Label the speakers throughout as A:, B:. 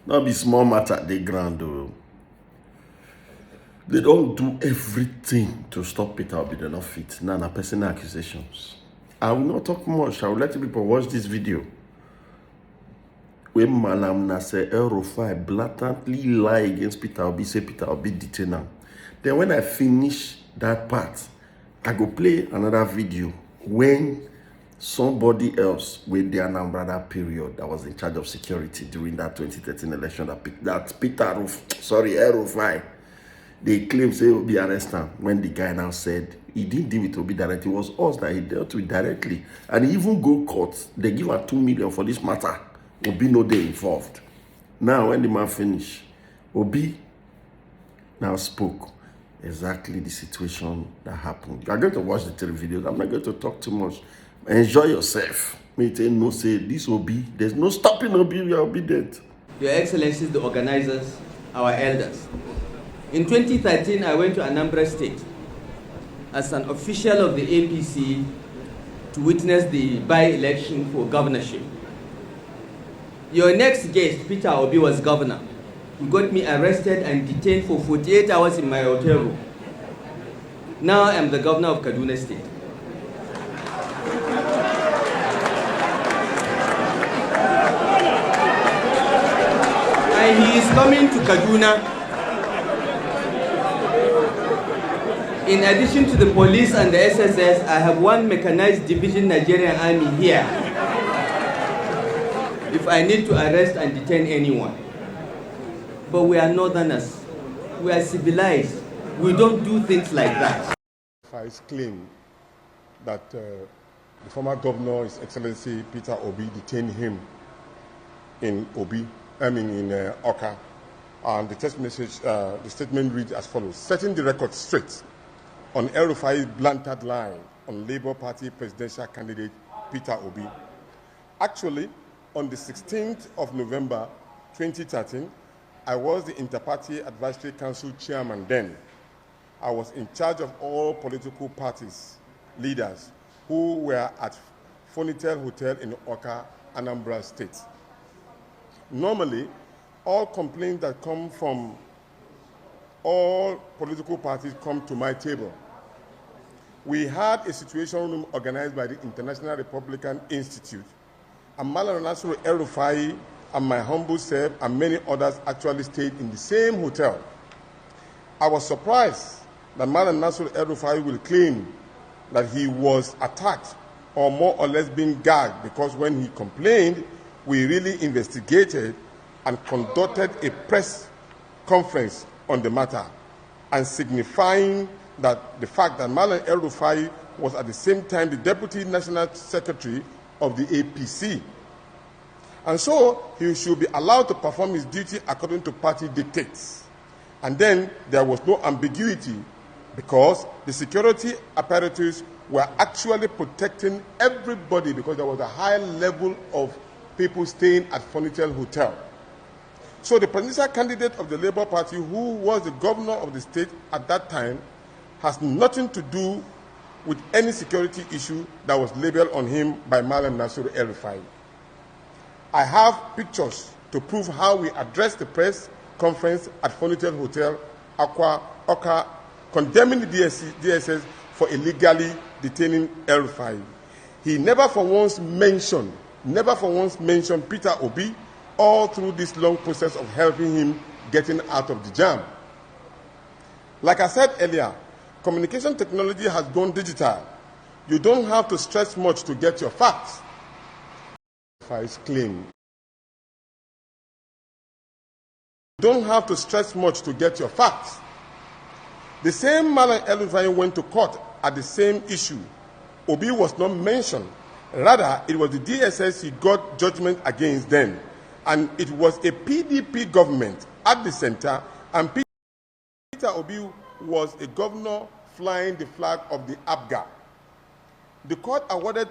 A: Not be small matter, they grand though. They don't do everything to stop Peter Obi, they're not fit. Now, personal accusations. I will not talk much. I will let people watch this video. When Malam Nasser RUFAI blatantly lie against Peter Obi, say Peter Obi detain him. Then when I finish that part, I go play another video when somebody else with the Anambra period that was in charge of security during that 2013 election, that Peter RUFAI, they claim say Obi arrest him when the guy now said he didn't deal with Obi directly. It was us that he dealt with directly. And he even go court. They give her 2 million for this matter. Obi no dey involved. Now when the man finish, Obi now spoke exactly the situation that happened. You are going to watch the 3 videos. I'm not going to talk too much. Enjoy yourself. Me tell no say this Obi. There's no stopping Obi. We are obedient.
B: Your Excellencies, the organizers, our elders. In 2013, I went to Anambra State as an official of the APC to witness the by-election for governorship. Your next guest, Peter Obi, was governor. He got me arrested and detained for 48 hours in my hotel room. Now I'm the governor of Kaduna State. And he is coming to Kaduna. In addition to the police and the SSS, I have one mechanized division Nigerian army here if I need to arrest and detain anyone. But we are northerners. We are civilized. We don't do things like that.
C: RUFAI's claim that the former governor, His Excellency Peter Obi, detained him in Oka. And the text message, the statement reads as follows: setting the record straight on RUFAI's blatant lie on Labour Party presidential candidate Peter Obi. Actually, on the 16th of November 2013, I was the Inter-Party Advisory Council chairman then. I was in charge of all political parties, leaders who were at Fonitel Hotel in Oka, Anambra State. Normally, all complaints that come from all political parties come to my table. We had a situation room organized by the International Republican Institute, and Malam Nasser RUFAI and my humble self and many others actually stayed in the same hotel. I was surprised that Malam Nasser RUFAI will claim that he was attacked or more or less being gagged, because when he complained, we really investigated and conducted a press conference on the matter, and signifying that the fact that Malam RUFAI was at the same time the Deputy National Secretary of the APC. And so he should be allowed to perform his duty according to party dictates. And then there was no ambiguity, because the security apparatus were actually protecting everybody, because there was a high level of people staying at Fonitel Hotel. So the presidential candidate of the Labour Party, who was the governor of the state at that time, has nothing to do with any security issue that was labeled on him by Malam Nasser RUFAI. I have pictures to prove how we addressed the press conference at Fonitel Hotel, Oka, condemning the DSS for illegally detaining RUFAI. He never for once mentioned Peter Obi all through this long process of helping him getting out of the jam. Like I said earlier, communication technology has gone digital. You don't have to stress much to get your facts. RUFAI's claim. You don't have to stress much to get your facts. The same Malam RUFAI went to court at the same issue. Obi was not mentioned. Rather, it was the DSS he got judgment against then. And it was a PDP government at the center, and Peter Obi was a governor flying the flag of the APGA. The court awarded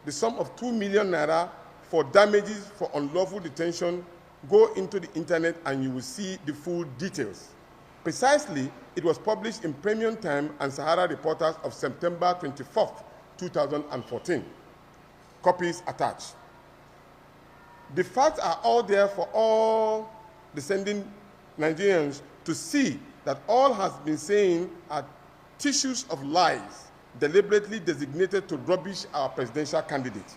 C: the sum of 2 million naira for damages for unlawful detention. Go into the internet and you will see the full details. Precisely, it was published in Premium Time and Sahara Reporters of September 24th, 2014. Copies attached. The facts are all there for all descending Nigerians to see that all has been saying are tissues of lies deliberately designated to rubbish our presidential candidate.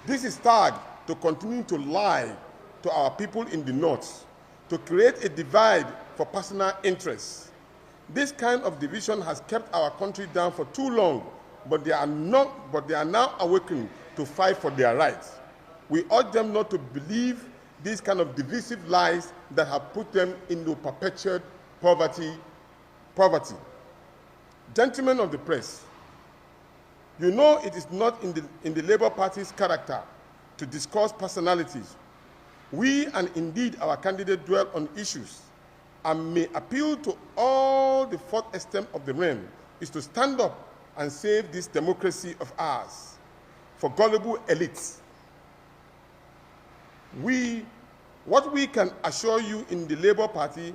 C: This is tagged to continue to lie to our people in the North, to create a divide for personal interests. This kind of division has kept our country down for too long, but they are now awakening to fight for their rights. We urge them not to believe these kind of divisive lies that have put them into perpetual poverty. Gentlemen of the press, you know it is not in the Labour Party's character to discuss personalities. We, and indeed our candidate, dwell on issues and may appeal to all the fourth extent of the realm is to stand up and save this democracy of ours for gullible elites. What we can assure you in the Labour Party,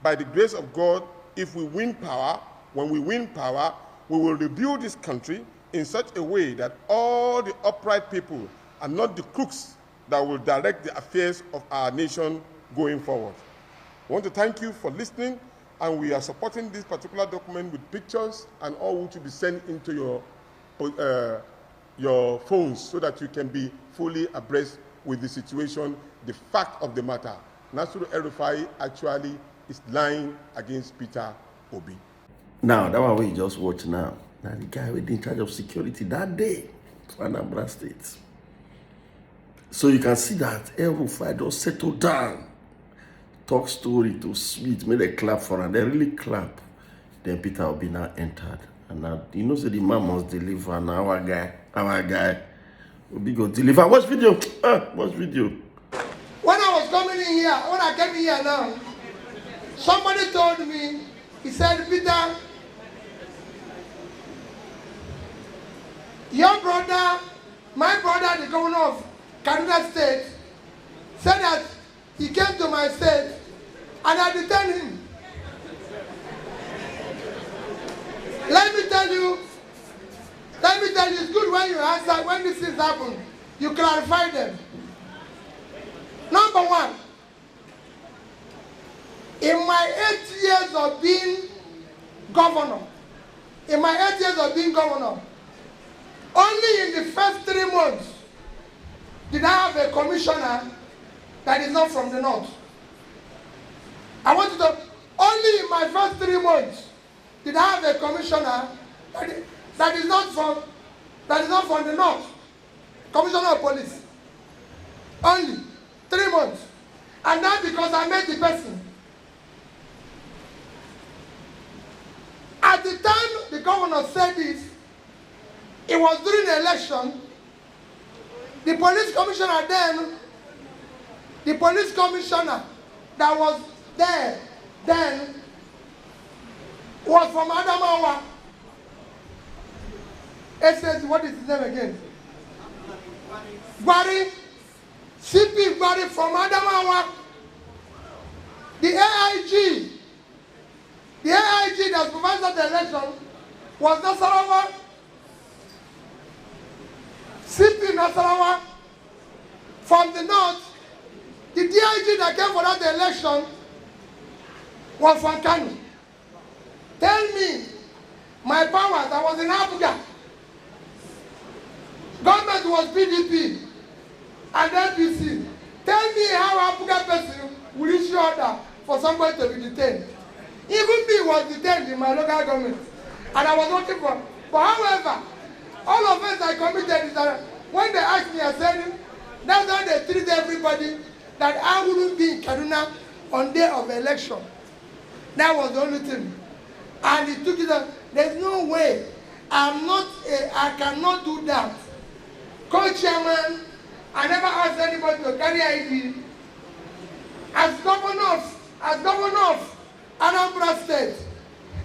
C: by the grace of God, if we win power, when we win power, we will rebuild this country in such a way that all the upright people are not the crooks that will direct the affairs of our nation going forward. I want to thank you for listening, and we are supporting this particular document with pictures and all which will be sent into your phones so that you can be fully abreast with the situation, the fact of the matter. Nasiru RUFAI actually is lying against Peter Obi.
A: Now, that one we just watch now. Now, the guy was in charge of security that day for Anambra State. So you can see that RUFAI just settled down, talk story to sweet, made a clap for him. They really clap. Then Peter Obi now entered. And now, you know, so the man must deliver. Now, our guy, Obi go deliver. Watch video. Watch video.
D: When I was coming in here, when I came in here now, somebody told me, he said, Peter, your brother, my brother, the governor of Kaduna State, said that he came to my state and I detained him. Let me tell you, it's good when you answer, when these things happen, you clarify them. Number one, in my 8 years of being governor, only in the first 3 months did I have a commissioner that is not from the north. I want you to, only in my first 3 months did I have a commissioner that is not from the north. Commissioner of police. Only 3 months. And that's because I met the person. At the time the governor said this, it was during the election. The police commissioner that was there then was from Adamawa. It says, what is his name again? Gwari, CP Gwari from Adamawa. The AIG that supervised the election was Nasarawa. CP Nasarawa. From the north, the DIG that came for that election was from Kano. Tell me, my powers, I was in Abuja. Government was PDP and APC. Tell me how Abuja person will issue order for somebody to be detained. Even me was detained in my local government, and I was working for. But however, all of us I committed is that when they asked me, I said, that's how they treat everybody, that I wouldn't be in Kaduna on day of election. That was the only thing. And he took it up. There's no way. I cannot do that. Co-chairman, I never asked anybody to carry ID. As governor of Anambra State,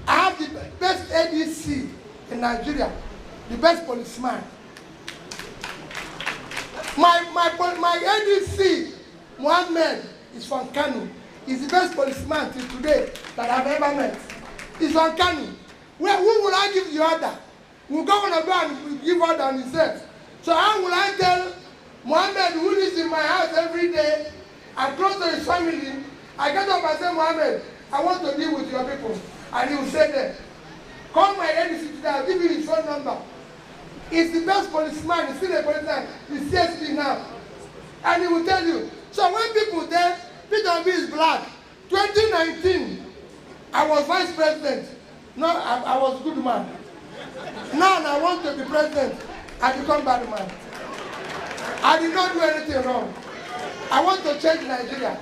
D: I have the best ADC in Nigeria, the best policeman. My ADC, Mohammed, is from Kano. He's the best policeman till today that I've ever met. He's from Kano. Who will I give the order? Will governor go and give order on himself? So how will I tell Mohammed, who lives in my house every day, and close to his family, I get up and say, Mohammed, I want to deal with your people. And he will say that, call my NDC today, I'll give you his phone number. He's the best policeman, he's still a policeman, he's CSP now. And he will tell you. So when people say, Peter Obi is black, 2019, I was vice president. No, I was good man. Now I want to be president, I become bad man. I did not do anything wrong. I want to change Nigeria.